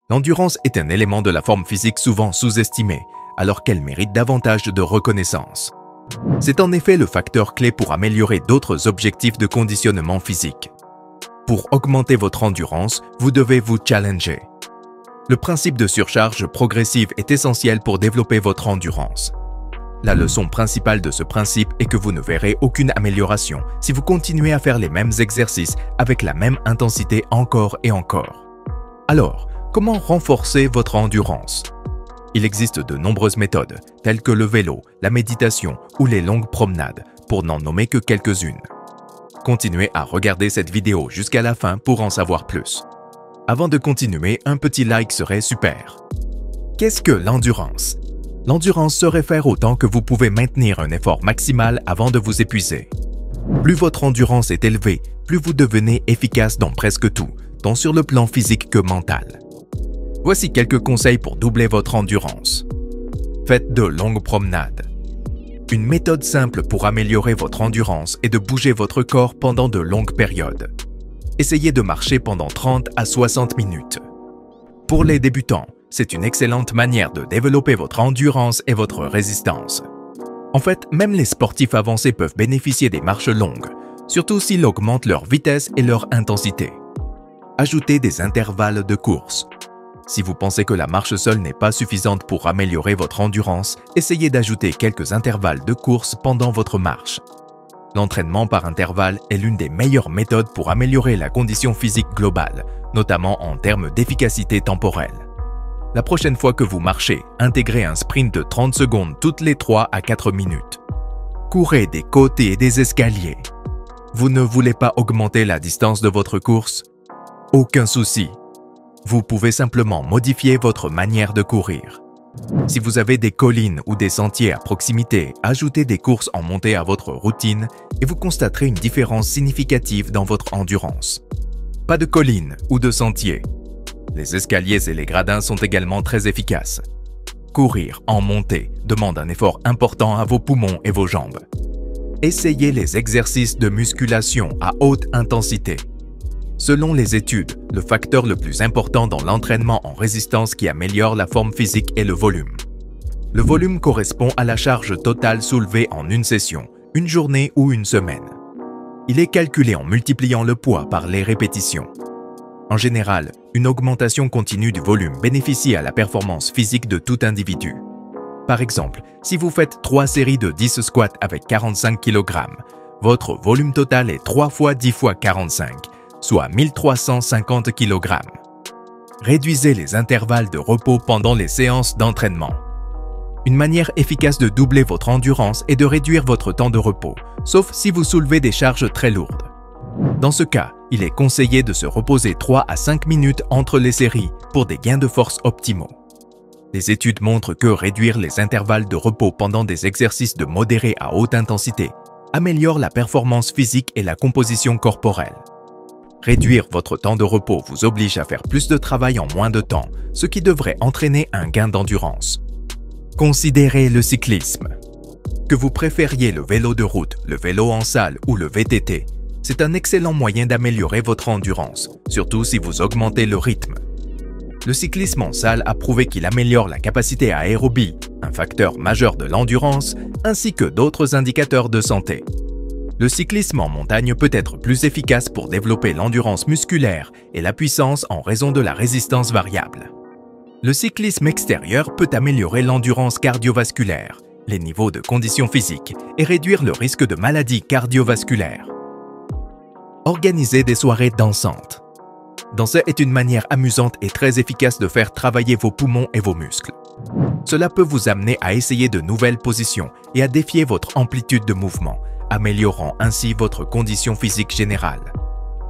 L'endurance est un élément de la forme physique souvent sous-estimé, alors qu'elle mérite davantage de reconnaissance. C'est en effet le facteur clé pour améliorer d'autres objectifs de conditionnement physique. Pour augmenter votre endurance, vous devez vous challenger. Le principe de surcharge progressive est essentiel pour développer votre endurance. La leçon principale de ce principe est que vous ne verrez aucune amélioration si vous continuez à faire les mêmes exercices avec la même intensité encore et encore. Alors, comment renforcer votre endurance? Il existe de nombreuses méthodes, telles que le vélo, la méditation ou les longues promenades, pour n'en nommer que quelques-unes. Continuez à regarder cette vidéo jusqu'à la fin pour en savoir plus. Avant de continuer, un petit like serait super. Qu'est-ce que l'endurance? L'endurance se réfère au temps que vous pouvez maintenir un effort maximal avant de vous épuiser. Plus votre endurance est élevée, plus vous devenez efficace dans presque tout, tant sur le plan physique que mental. Voici quelques conseils pour doubler votre endurance. Faites de longues promenades. Une méthode simple pour améliorer votre endurance est de bouger votre corps pendant de longues périodes. Essayez de marcher pendant 30 à 60 minutes. Pour les débutants, c'est une excellente manière de développer votre endurance et votre résistance. En fait, même les sportifs avancés peuvent bénéficier des marches longues, surtout s'ils augmentent leur vitesse et leur intensité. Ajoutez des intervalles de course. Si vous pensez que la marche seule n'est pas suffisante pour améliorer votre endurance, essayez d'ajouter quelques intervalles de course pendant votre marche. L'entraînement par intervalle est l'une des meilleures méthodes pour améliorer la condition physique globale, notamment en termes d'efficacité temporelle. La prochaine fois que vous marchez, intégrez un sprint de 30 secondes toutes les 3 à 4 minutes. Courez des côtés et des escaliers. Vous ne voulez pas augmenter la distance de votre course? Aucun souci. Vous pouvez simplement modifier votre manière de courir. Si vous avez des collines ou des sentiers à proximité, ajoutez des courses en montée à votre routine et vous constaterez une différence significative dans votre endurance. Pas de collines ou de sentiers. Les escaliers et les gradins sont également très efficaces. Courir en montée demande un effort important à vos poumons et vos jambes. Essayez les exercices de musculation à haute intensité. Selon les études, le facteur le plus important dans l'entraînement en résistance qui améliore la forme physique est le volume. Le volume correspond à la charge totale soulevée en une session, une journée ou une semaine. Il est calculé en multipliant le poids par les répétitions. En général, une augmentation continue du volume bénéficie à la performance physique de tout individu. Par exemple, si vous faites 3 séries de 10 squats avec 45 kg, votre volume total est 3 fois 10 fois 45, soit 1350 kg. Réduisez les intervalles de repos pendant les séances d'entraînement. Une manière efficace de doubler votre endurance est de réduire votre temps de repos, sauf si vous soulevez des charges très lourdes. Dans ce cas, il est conseillé de se reposer 3 à 5 minutes entre les séries pour des gains de force optimaux. Les études montrent que réduire les intervalles de repos pendant des exercices de modérée à haute intensité améliore la performance physique et la composition corporelle. Réduire votre temps de repos vous oblige à faire plus de travail en moins de temps, ce qui devrait entraîner un gain d'endurance. Considérez le cyclisme. Que vous préfériez le vélo de route, le vélo en salle ou le VTT, c'est un excellent moyen d'améliorer votre endurance, surtout si vous augmentez le rythme. Le cyclisme en salle a prouvé qu'il améliore la capacité aérobie, un facteur majeur de l'endurance, ainsi que d'autres indicateurs de santé. Le cyclisme en montagne peut être plus efficace pour développer l'endurance musculaire et la puissance en raison de la résistance variable. Le cyclisme extérieur peut améliorer l'endurance cardiovasculaire, les niveaux de condition physique et réduire le risque de maladies cardiovasculaires. Organisez des soirées dansantes. Danser est une manière amusante et très efficace de faire travailler vos poumons et vos muscles. Cela peut vous amener à essayer de nouvelles positions et à défier votre amplitude de mouvement, améliorant ainsi votre condition physique générale.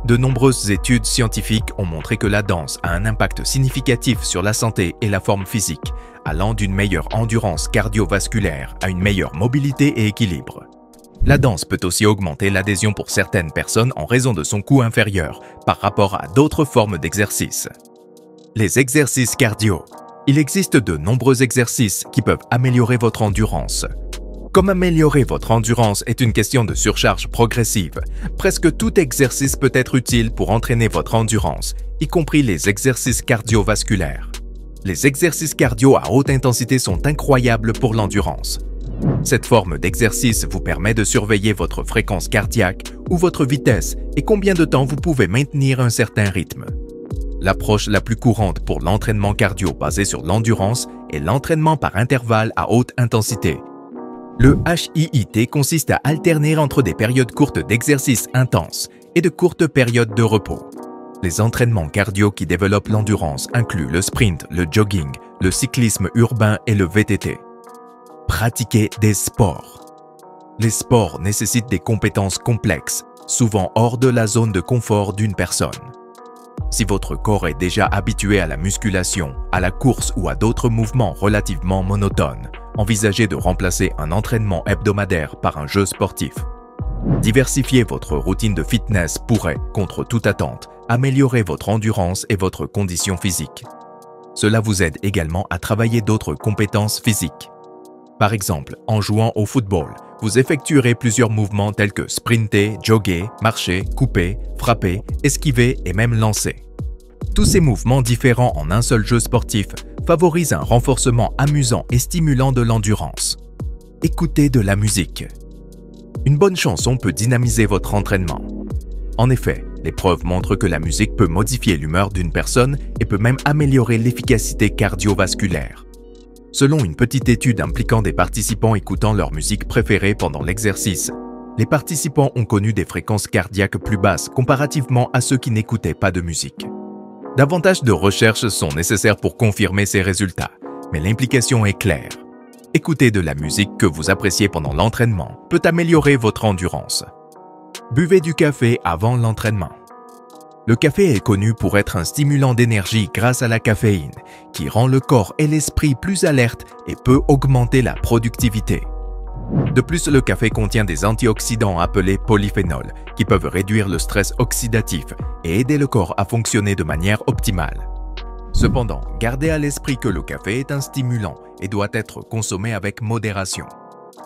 De nombreuses études scientifiques ont montré que la danse a un impact significatif sur la santé et la forme physique, allant d'une meilleure endurance cardiovasculaire à une meilleure mobilité et équilibre. La danse peut aussi augmenter l'adhésion pour certaines personnes en raison de son coût inférieur par rapport à d'autres formes d'exercice. Les exercices cardio. Il existe de nombreux exercices qui peuvent améliorer votre endurance. Comme améliorer votre endurance est une question de surcharge progressive, presque tout exercice peut être utile pour entraîner votre endurance, y compris les exercices cardiovasculaires. Les exercices cardio à haute intensité sont incroyables pour l'endurance. Cette forme d'exercice vous permet de surveiller votre fréquence cardiaque ou votre vitesse et combien de temps vous pouvez maintenir un certain rythme. L'approche la plus courante pour l'entraînement cardio basé sur l'endurance est l'entraînement par intervalle à haute intensité. Le HIIT consiste à alterner entre des périodes courtes d'exercice intense et de courtes périodes de repos. Les entraînements cardio qui développent l'endurance incluent le sprint, le jogging, le cyclisme urbain et le VTT. Pratiquer des sports. Les sports nécessitent des compétences complexes, souvent hors de la zone de confort d'une personne. Si votre corps est déjà habitué à la musculation, à la course ou à d'autres mouvements relativement monotones, envisagez de remplacer un entraînement hebdomadaire par un jeu sportif. Diversifier votre routine de fitness pourrait, contre toute attente, améliorer votre endurance et votre condition physique. Cela vous aide également à travailler d'autres compétences physiques. Par exemple, en jouant au football, vous effectuerez plusieurs mouvements tels que sprinter, jogger, marcher, couper, frapper, esquiver et même lancer. Tous ces mouvements différents en un seul jeu sportif favorisent un renforcement amusant et stimulant de l'endurance. Écoutez de la musique. Une bonne chanson peut dynamiser votre entraînement. En effet, les preuves montrent que la musique peut modifier l'humeur d'une personne et peut même améliorer l'efficacité cardiovasculaire. Selon une petite étude impliquant des participants écoutant leur musique préférée pendant l'exercice, les participants ont connu des fréquences cardiaques plus basses comparativement à ceux qui n'écoutaient pas de musique. Davantage de recherches sont nécessaires pour confirmer ces résultats, mais l'implication est claire. Écouter de la musique que vous appréciez pendant l'entraînement peut améliorer votre endurance. Buvez du café avant l'entraînement. Le café est connu pour être un stimulant d'énergie grâce à la caféine, qui rend le corps et l'esprit plus alertes et peut augmenter la productivité. De plus, le café contient des antioxydants appelés polyphénols, qui peuvent réduire le stress oxydatif et aider le corps à fonctionner de manière optimale. Cependant, gardez à l'esprit que le café est un stimulant et doit être consommé avec modération.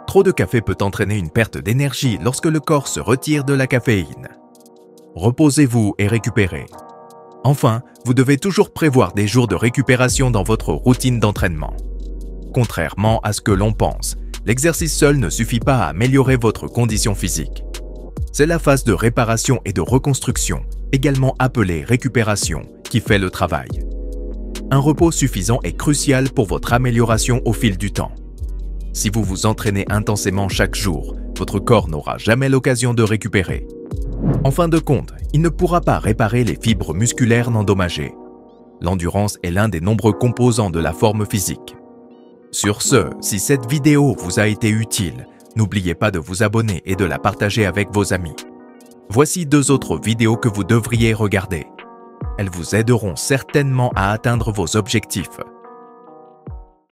Trop de café peut entraîner une perte d'énergie lorsque le corps se retire de la caféine. Reposez-vous et récupérez. Enfin, vous devez toujours prévoir des jours de récupération dans votre routine d'entraînement. Contrairement à ce que l'on pense, l'exercice seul ne suffit pas à améliorer votre condition physique. C'est la phase de réparation et de reconstruction, également appelée récupération, qui fait le travail. Un repos suffisant est crucial pour votre amélioration au fil du temps. Si vous vous entraînez intensément chaque jour, votre corps n'aura jamais l'occasion de récupérer. En fin de compte, il ne pourra pas réparer les fibres musculaires endommagées. L'endurance est l'un des nombreux composants de la forme physique. Sur ce, si cette vidéo vous a été utile, n'oubliez pas de vous abonner et de la partager avec vos amis. Voici 2 autres vidéos que vous devriez regarder. Elles vous aideront certainement à atteindre vos objectifs.